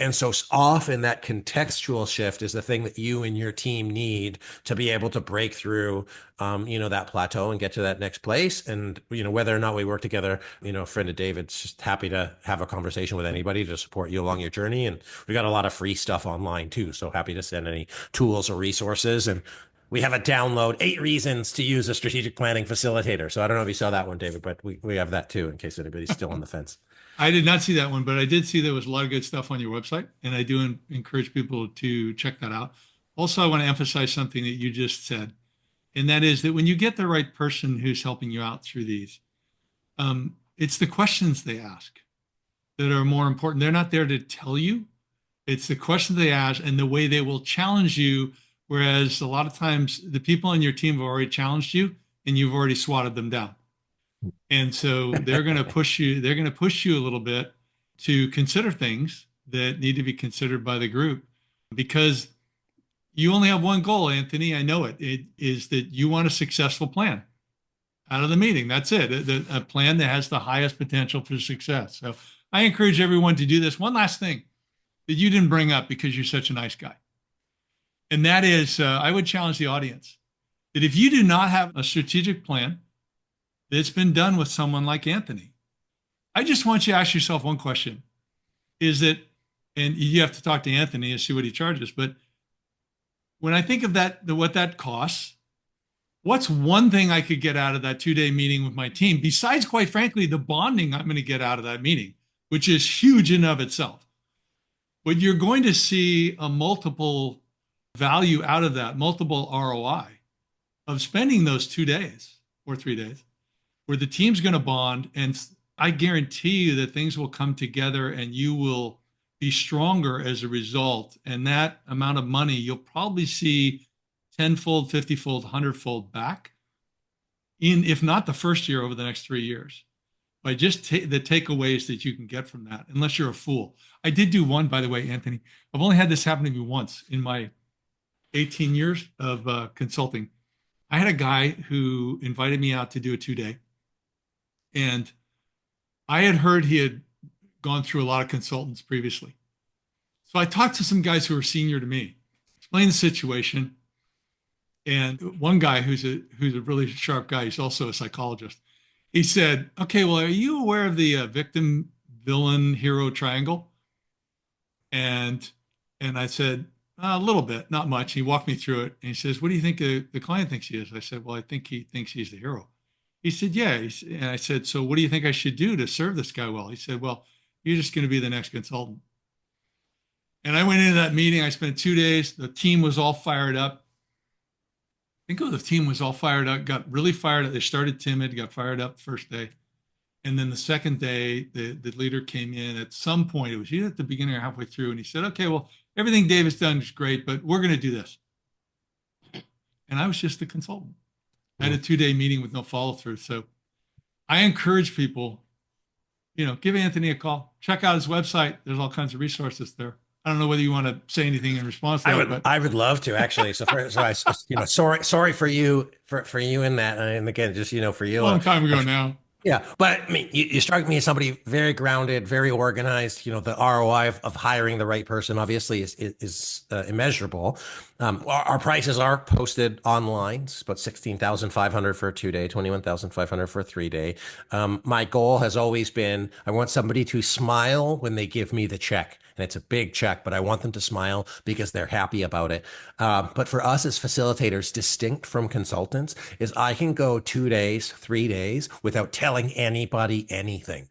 And so often that contextual shift is the thing that you and your team need to be able to break through, that plateau and get to that next place. And, whether or not we work together, a friend of David's just happy to have a conversation with anybody to support you along your journey. And we got a lot of free stuff online too. So happy to send any tools or resources. And we have a download 8 reasons to use a strategic planning facilitator. So I don't know if you saw that one, David, but we have that too in case anybody's still on the fence. I did not see that one, but I did see there was a lot of good stuff on your website, and I do encourage people to check that out. Also, I want to emphasize something that you just said, and that is that when you get the right person who's helping you out through these, it's the questions they ask that are more important. They're not there to tell you. It's the questions they ask and the way they will challenge you. Whereas a lot of times the people on your team have already challenged you. and you've already swatted them down. And so they're going to push you a little bit to consider things that need to be considered by the group because you only have one goal, Anthony. I know it. It is that you want a successful plan out of the meeting. That's it. A plan that has the highest potential for success. So I encourage everyone to do this. One last thing that you didn't bring up because you're such a nice guy. And that is, I would challenge the audience that if you do not have a strategic plan that's been done with someone like Anthony, I just want you to ask yourself one question is that, and you have to talk to Anthony and see what he charges, but when I think of that, what that costs, what's one thing I could get out of that 2-day meeting with my team, besides, quite frankly, the bonding I'm going to get out of that meeting, which is huge in of itself. But you're going to see a multiple value out of that, multiple ROI of spending those 2 days or 3 days where the team's going to bond. And I guarantee you that things will come together and you will be stronger as a result. And that amount of money, you'll probably see 10-fold, 50-fold, 100-fold back in, if not the first year, over the next 3 years by just the takeaways that you can get from that, unless you're a fool. I did do one, by the way, Anthony. I've only had this happen to me once in my 18 years of consulting. I had a guy who invited me out to do a 2-day. And I had heard he had gone through a lot of consultants previously. So I talked to some guys who were senior to me, explained the situation. And one guy who's a really sharp guy, he's also a psychologist. He said, "Okay, well, are you aware of the victim, villain, hero triangle?" And I said, "A little bit, not much." He walked me through it. And he says, "What do you think the client thinks he is?" I said, "Well, I think he thinks he's the hero." He said, "Yeah." And I said, "So what do you think I should do to serve this guy well?" He said, "Well, you're just going to be the next consultant." And I went into that meeting. I spent 2 days. The team was all fired up. I think the team was all fired up, got really fired up. They started timid, got fired up the first day. And then the second day, the leader came in at some point. It was either at the beginning or halfway through. And he said, "Okay, well, everything Dave has done is great, but we're going to do this." And I was just the consultant. I had a 2-day meeting with no follow through. So I encourage people, give Anthony a call, check out his website. There's all kinds of resources there. I don't know whether you want to say anything in response to that. I would love to actually. Sorry for you in that. And again, just, for you, a long time ago now. Yeah, but I mean, you strike me as somebody very grounded, very organized. The ROI of hiring the right person obviously is immeasurable. Our prices are posted online. It's about 16,500 for a 2-day, 21,500 for a 3-day. My goal has always been I want somebody to smile when they give me the check. And it's a big check, but I want them to smile because they're happy about it. But for us as facilitators, distinct from consultants, is I can go 2 days, 3 days without telling anybody anything.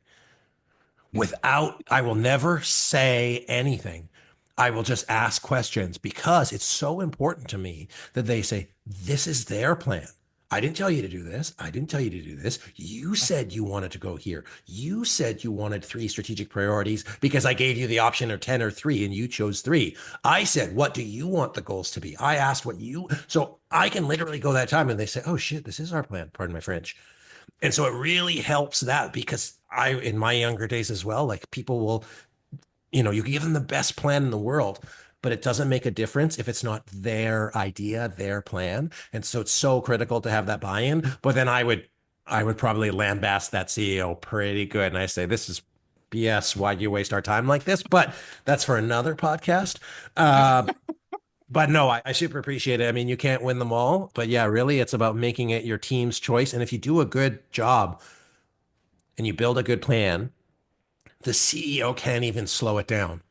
I will never say anything. I will just ask questions because it's so important to me that they say, this is their plan. I didn't tell you to do this. I didn't tell you to do this. You said you wanted to go here. You said you wanted 3 strategic priorities because I gave you the option of 10 or 3 and you chose 3. I said, what do you want the goals to be? I asked so I can literally go that time and they say, oh shit, this is our plan. Pardon my French. And so it really helps that because in my younger days as well, like people will, you can give them the best plan in the world, but it doesn't make a difference if it's not their idea, their plan. And so it's so critical to have that buy-in. But then I would probably lambast that CEO pretty good. And I say, this is BS. Why'd you waste our time like this? But that's for another podcast. But no, I super appreciate it. I mean, you can't win them all, but yeah, really it's about making it your team's choice. And if you do a good job and you build a good plan, the CEO can't even slow it down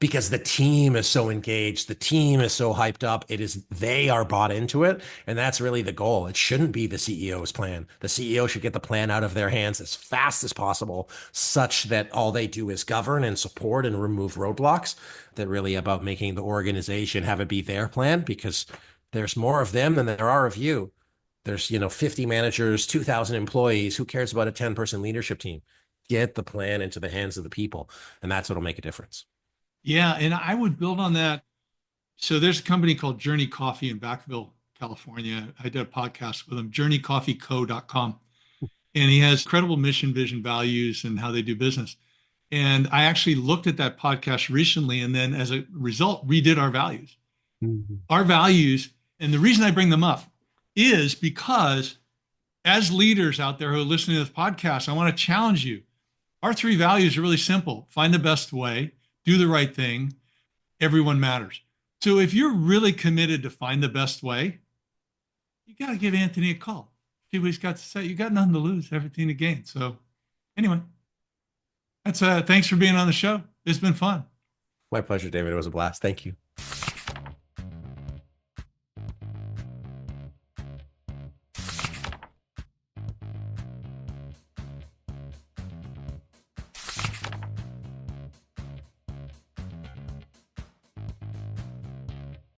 because the team is so engaged. The team is so hyped up. They are bought into it. And that's really the goal. It shouldn't be the CEO's plan. The CEO should get the plan out of their hands as fast as possible, such that all they do is govern and support and remove roadblocks. They're really about making the organization have it be their plan because there's more of them than there are of you. There's, 50 managers, 2,000 employees. Who cares about a 10-person leadership team? Get the plan into the hands of the people. And that's what'll make a difference. Yeah. And I would build on that. So there's a company called Journey Coffee in Backville, California. I did a podcast with him, journeycoffeeco.com. And he has incredible mission, vision, values, and how they do business. And I actually looked at that podcast recently, and then as a result, redid our values. Mhm. Our values, and the reason I bring them up is because as leaders out there who are listening to this podcast, I want to challenge you. Our three values are really simple: find the best way, do the right thing, everyone matters. So if you're really committed to find the best way, you got to give Anthony a call. See what he's got to say. You got nothing to lose, everything to gain. So anyway, that's thanks for being on the show. It's been fun. My pleasure, David. It was a blast. Thank you.